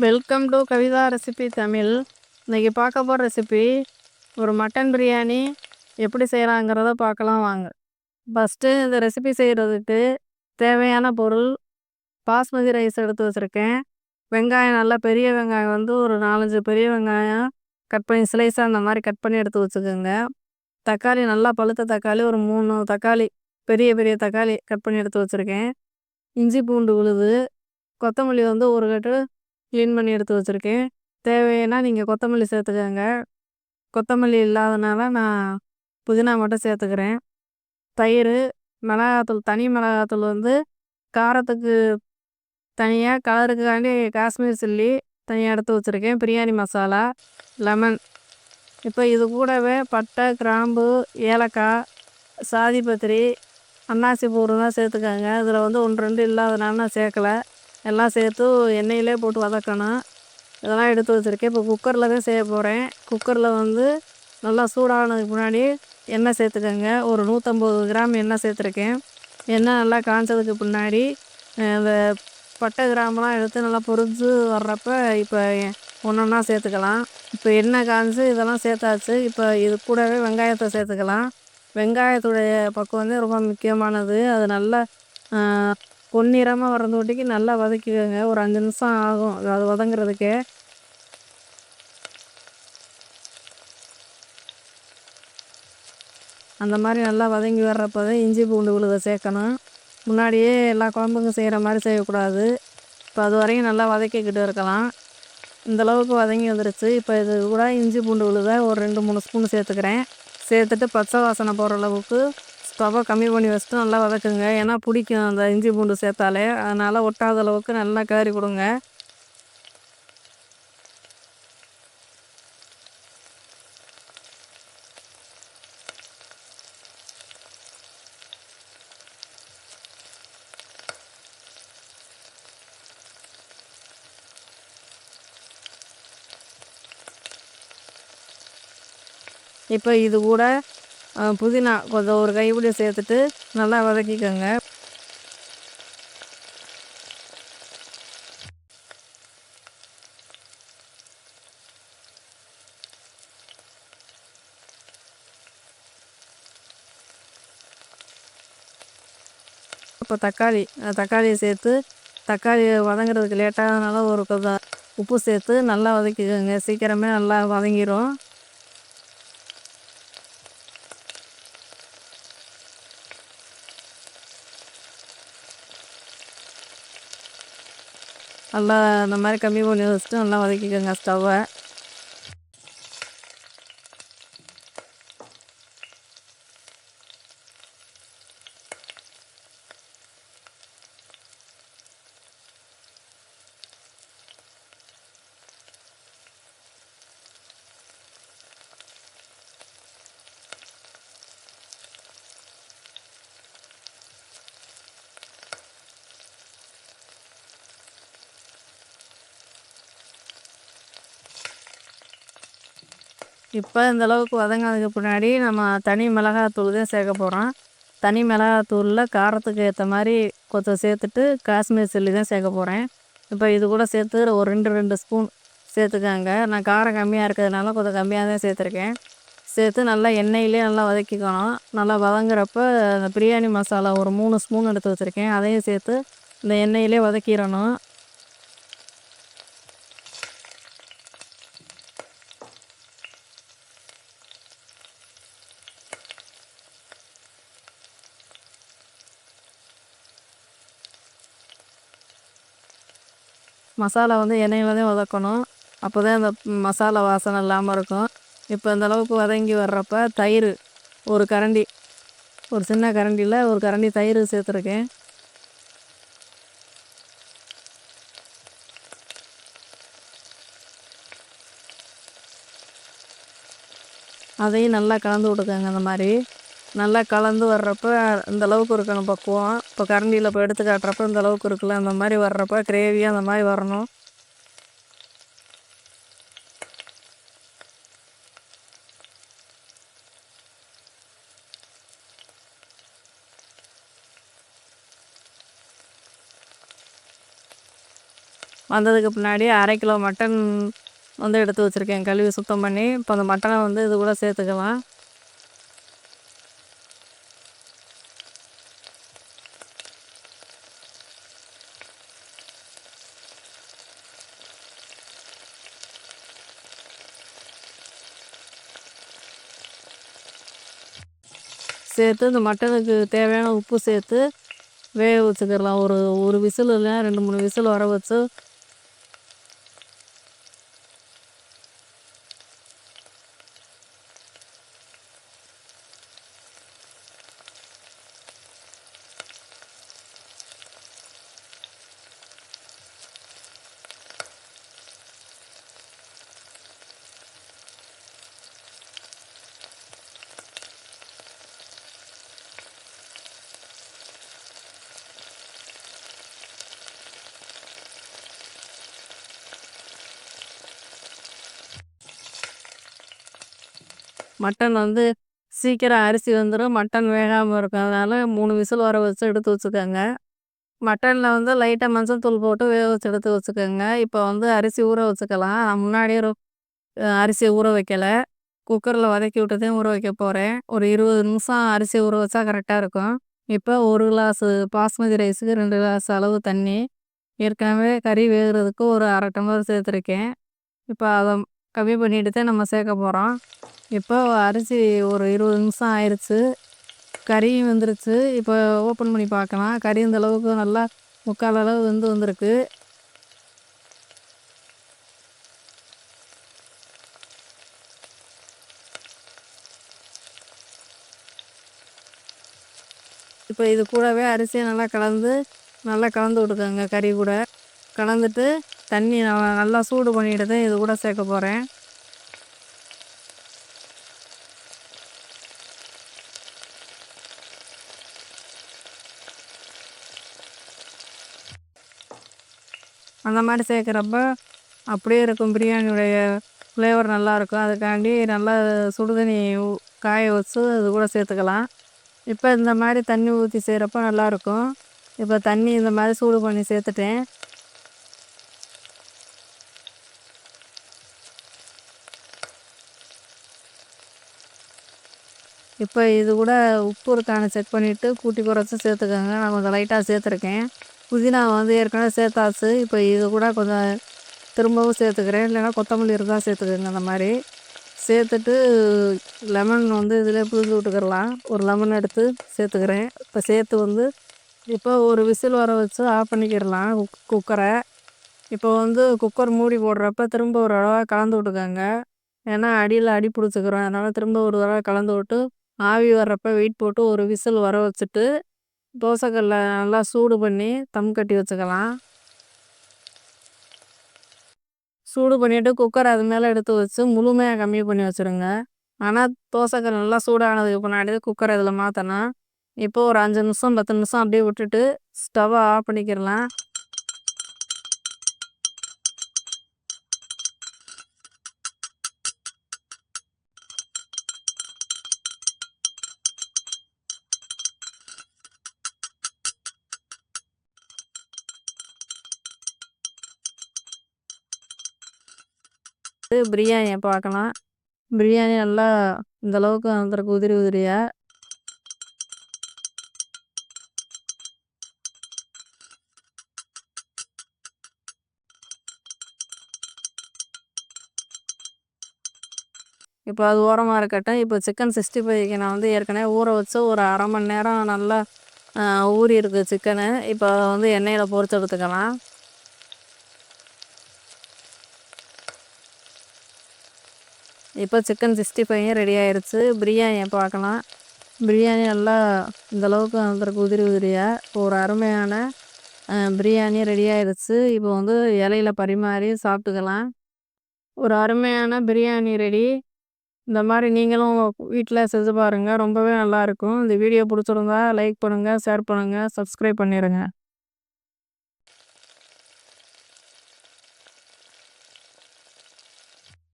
Welcome to Kavitha recipe Tamil. இன்றைக்கி பார்க்க போகிற ரெசிபி ஒரு மட்டன் பிரியாணி எப்படி செய்யலாங்கிறத பார்க்கலாம் வாங்க. ஃபஸ்ட்டு இந்த ரெசிபி செய்கிறதுக்கு தேவையான பொருள்: பாஸ்மதி ரைஸ் எடுத்து வச்சுருக்கேன். வெங்காயம், நல்லா பெரிய வெங்காயம் ஒரு 4-5 பெரிய வெங்காயம் கட் பண்ணி ஸ்லைஸாக அந்த மாதிரி கட் பண்ணி எடுத்து வச்சுக்கோங்க. தக்காளி, நல்லா பழுத்த தக்காளி ஒரு 3 தக்காளி, பெரிய பெரிய தக்காளி கட் பண்ணி எடுத்து வச்சுருக்கேன். இஞ்சி பூண்டு விழுது, கொத்தமல்லி ஒரு கட்டு க்ளீன் பண்ணி எடுத்து வச்சுருக்கேன். தேவைன்னா நீங்கள் கொத்தமல்லி சேர்த்துக்கோங்க. கொத்தமல்லி இல்லாதனால நான் புதினா மட்டும் சேர்த்துக்கிறேன். தயிர், மிளகாத்தூள், தனி மிளகாத்தூள் காரத்துக்கு தனியாக, கலருக்காண்டி காஷ்மீர் சில்லி தனியாக எடுத்து வச்சுருக்கேன். பிரியாணி மசாலா, லெமன். இப்போ இது கூடவே பட்டை, கிராம்பு, ஏலக்காய், சாதிபத்திரி, அன்னாசி பூ தான் சேர்த்துக்கோங்க. இதில் 1-2 இல்லாதனால நான் சேர்க்கலை. எல்லாம் சேர்த்து எண்ணெயிலே போட்டு வதக்கணும். இதெல்லாம் எடுத்து வச்சுருக்கேன். இப்போ குக்கரில் தான் செய்ய போகிறேன். குக்கரில் நல்லா சூடானதுக்கு முன்னாடி எண்ணெய் சேர்த்துக்கோங்க. ஒரு 150 கிராம் எண்ணெய் சேர்த்துருக்கேன். எண்ணெய் நல்லா காய்ச்சதுக்கு பின்னாடி இந்த பட்டை, கிராம்பெலாம் எடுத்து நல்லா பொரிஞ்சு வர்றப்ப இப்போ ஒன்றா சேர்த்துக்கலாம். இப்போ எண்ணெய் காய்ச்சி இதெல்லாம் சேர்த்தாச்சு. இப்போ இது கூடவே வெங்காயத்தை சேர்த்துக்கலாம். வெங்காயத்துடைய பக்கம் ரொம்ப முக்கியமானது. அது நல்லா பொன்னிறமாக வரந்தோட்டிக்கு நல்லா வதக்கிக்கோங்க. ஒரு 5 நிமிஷம் ஆகும் அது வதங்குறதுக்கே. அந்த மாதிரி நல்லா வதங்கி வர்றப்போ தான் இஞ்சி பூண்டு விழுதை சேர்க்கணும். முன்னாடியே எல்லா குழம்புக்கும் செய்கிற மாதிரி செய்யக்கூடாது. இப்போ அது வரையும் நல்லா வதக்கிக்கிட்டு இருக்கலாம். இந்தளவுக்கு வதங்கி வந்துருச்சு. இப்போ இது கூட இஞ்சி பூண்டு விழுதை ஒரு 2-3 ஸ்பூன் சேர்த்துக்கிறேன். சேர்த்துட்டு பச்சை வாசனை போகிற அளவுக்கு ஸ்டவ்வை கம்மி பண்ணி வச்சுட்டு நல்லா வதக்குங்க. ஏன்னா பிடிக்கும் அந்த இஞ்சி பூண்டு சேர்த்தாலே. அதனால் ஒட்டாத அளவுக்கு நல்லா கிளறி கொடுங்க. இப்போ இது கூட புதினா கொஞ்சம் ஒரு கைப்பிடி சேர்த்துட்டு நல்லா வதக்கிக்கோங்க. இப்போ தக்காளியை சேர்த்து, தக்காளி வதங்குறதுக்கு லேட்டாகனால ஒரு கொஞ்சம் உப்பு சேர்த்து நல்லா வதக்கிக்கோங்க. சீக்கிரமே நல்லா வதங்கிடும். நல்லா அந்த மாதிரி கம்மி பண்ணி வச்சுட்டு நல்லா வதக்கிக்கோங்க ஸ்டவ்வை. இப்போ இந்தளவுக்கு வதங்கினதுக்கு பின்னாடி நம்ம தனி மிளகாத்தூள் தான் சேர்க்க போகிறோம். தனி மிளகாத்தூளில் காரத்துக்கு ஏற்ற மாதிரி கொஞ்சம் சேர்த்துட்டு காஷ்மீர் சில்லி தான் சேர்க்க போகிறேன். இப்போ இது கூட சேர்த்து ஒரு 2 ஸ்பூன் சேர்த்துக்கோங்க. நான் காரம் கம்மியாக இருக்கிறதுனால கொஞ்சம் கம்மியாக தான் சேர்த்துருக்கேன். சேர்த்து நல்லா எண்ணெயிலே நல்லா வதக்கிக்கணும். நல்லா வதங்குறப்ப அந்த பிரியாணி மசாலா ஒரு 3 ஸ்பூன் எடுத்து வச்சுருக்கேன். அதையும் சேர்த்து இந்த எண்ணெயிலே வதக்கிடணும். மசாலா எண்ணெயில் தான் வதக்கணும். அப்போ தான் அந்த மசாலா வாசனை இல்லாமல் இருக்கும். இப்போ இந்தளவுக்கு வதங்கி வர்றப்ப தயிர் ஒரு கரண்டி, ஒரு சின்ன கரண்டியில் ஒரு கரண்டி தயிர் சேர்த்துருக்கேன். அதையும் நல்லா கலந்து விட்டுக்கோங்க. அந்த மாதிரி நல்லா கலந்து வர்றப்ப இந்தளவுக்கு இருக்கணும் பக்குவம். இப்போ கரண்டியில் இப்போ எடுத்து காட்டுறப்ப இந்தளவுக்கு இருக்குல்ல, அந்த மாதிரி வர்றப்ப கிரேவியாக அந்த மாதிரி வரணும். வந்ததுக்கு பின்னாடி 1/2 கிலோ மட்டன் வந்து எடுத்து வச்சுருக்கேன் கழுவி சுத்தம் பண்ணி. இப்போ அந்த மட்டனை வந்து இது கூட சேர்த்துக்கலாம். சேர்த்து இந்த மட்டனுக்கு தேவையான உப்பு சேர்த்து வேக வச்சுக்கிடலாம். ஒரு விசில் இல்லை 2-3 விசில் வர வச்சு மட்டன் வந்து சீக்கிரம் அரிசி வந்துடும். மட்டன் வேகாமல் இருக்கும். அதனால் 3 விசில் வர வச்சு எடுத்து வச்சுக்கோங்க. மட்டனில் வந்து லைட்டாக மஞ்சள் தூள் போட்டு வேக வச்சு எடுத்து வச்சுக்கோங்க. இப்போ வந்து அரிசி ஊற வச்சுக்கலாம். நான் முன்னாடியே அரிசியை ஊற வைக்கலை. குக்கரில் வதக்கி விட்டுதான் ஊற வைக்க போகிறேன். ஒரு 20 நிமிஷம் அரிசி ஊற வச்சா கரெக்டாக இருக்கும். இப்போ 1 கிளாஸு பாஸ்மதி ரைஸுக்கு 2 கிளாஸ் அளவு தண்ணி. ஏற்கனவே கறி வேகிறதுக்கு ஒரு 1/2 டம்ளர் சேர்த்துருக்கேன். இப்போ அதை கம்மி பண்ணிட்டு தான் நம்ம சேர்க்க போகிறோம். இப்போ அரிசி ஒரு 20 நிமிஷம் ஆயிடுச்சு. கறியும் வெந்துருச்சு. இப்போ ஓப்பன் பண்ணி பார்க்கலாம். கறி இந்த அளவுக்கு நல்லா 3/4 அளவு வந்திருக்கு. இப்போ இது கூடவே அரிசியை நல்லா கலந்து விட்டுக்கோங்க. கறி கூட கலந்துட்டு தண்ணி நல்லா சூடு பண்ணிட்டு தான் இது கூட சேர்க்க போகிறேன். அந்த மாதிரி சேர்க்குறப்ப அப்படியே இருக்கும். பிரியாணியுடைய ஃப்ளேவர் நல்லாயிருக்கும். அதுக்காண்டி நல்லா சுடுதண்ணி காய வச்சு அது கூட சேர்த்துக்கலாம். இப்போ இந்த மாதிரி தண்ணி ஊற்றி செய்கிறப்ப நல்லாயிருக்கும். இப்போ தண்ணி இந்த மாதிரி சூடு பண்ணி சேர்த்துட்டேன். இப்போ இது கூட உப்பு இருக்கான்னு செக் பண்ணிவிட்டு கூட்டி குறைச்சி சேர்த்துக்கோங்க. நான் கொஞ்சம் லைட்டாக சேர்த்துருக்கேன். புதினா வந்து ஏற்கனவே சேர்த்தாச்சு. இப்போ இது கூட கொஞ்சம் திரும்பவும் சேர்த்துக்கிறேன். இல்லைன்னா கொத்தமல்லி இருந்தால் சேர்த்துக்கோங்க. அந்த மாதிரி சேர்த்துட்டு லெமன் வந்து இதில் புழிஞ்சு விட்டுக்கிடலாம். ஒரு லெமன் எடுத்து சேர்த்துக்கிறேன். இப்போ சேர்த்து வந்து இப்போ ஒரு விசில் வர வச்சு ஆஃப் பண்ணிக்கிடலாம் குக்கரை. இப்போ வந்து குக்கர் மூடி போடுறப்ப திரும்ப ஒரு தடவை கலந்து விட்டுக்கோங்க. ஏன்னா அடியில் அடி பிடிச்சிக்கிறோம். அதனால் திரும்ப ஒரு தடவை கலந்து விட்டு ஆவி வர்றப்ப வெயிட் போட்டு ஒரு விசில் வர வச்சுட்டு தோசைக்கல்லை நல்லா சூடு பண்ணி தம் கட்டி வச்சுக்கலாம். சூடு பண்ணிவிட்டு குக்கர் அது மேலே எடுத்து வச்சு முழுமையாக கம்மி பண்ணி வச்சுருங்க. ஆனால் தோசைக்கல் நல்லா சூடானதுக்கு முன்னாடி குக்கரை இதில் மாற்றணும். இப்போ ஒரு 5 நிமிஷம் 10 நிமிஷம் அப்படியே விட்டுட்டு ஸ்டவ்வை ஆஃப் பண்ணிக்கிடலாம். பிரியாணியை பார்க்கலாம். பிரியாணி நல்லா இந்தளவுக்கு வந்துருக்கு உதிரி உதிரியாக. இப்போ அது ஓரமாக இருக்கட்டும். இப்போ சிக்கன் 65க்கு நான் வந்து ஏற்கனவே ஊற வச்சு ஒரு 1/2 மணி நேரம் நல்லா ஊறி இருக்குது சிக்கனு. இப்போ வந்து எண்ணெயில் பொரிச்சு எடுத்துக்கலாம். இப்போ சிக்கன் 65 ரெடி ஆயிடுச்சு. பிரியாணியை பார்க்கலாம். பிரியாணி நல்லா இந்தளவுக்கு வந்துருக்கு உதிரி உதிரியாக. ஒரு அருமையான பிரியாணி ரெடி ஆயிடுச்சு. இப்போ வந்து இலையில பரிமாறி சாப்பிட்டுக்கலாம். ஒரு அருமையான பிரியாணி ரெடி. இந்த மாதிரி நீங்களும் வீட்டில் செஞ்சு பாருங்கள். ரொம்பவே நல்லாயிருக்கும். இந்த வீடியோ பிடிச்சிருந்தா லைக் பண்ணுங்கள், ஷேர் பண்ணுங்கள், சப்ஸ்கிரைப் பண்ணிடுங்க.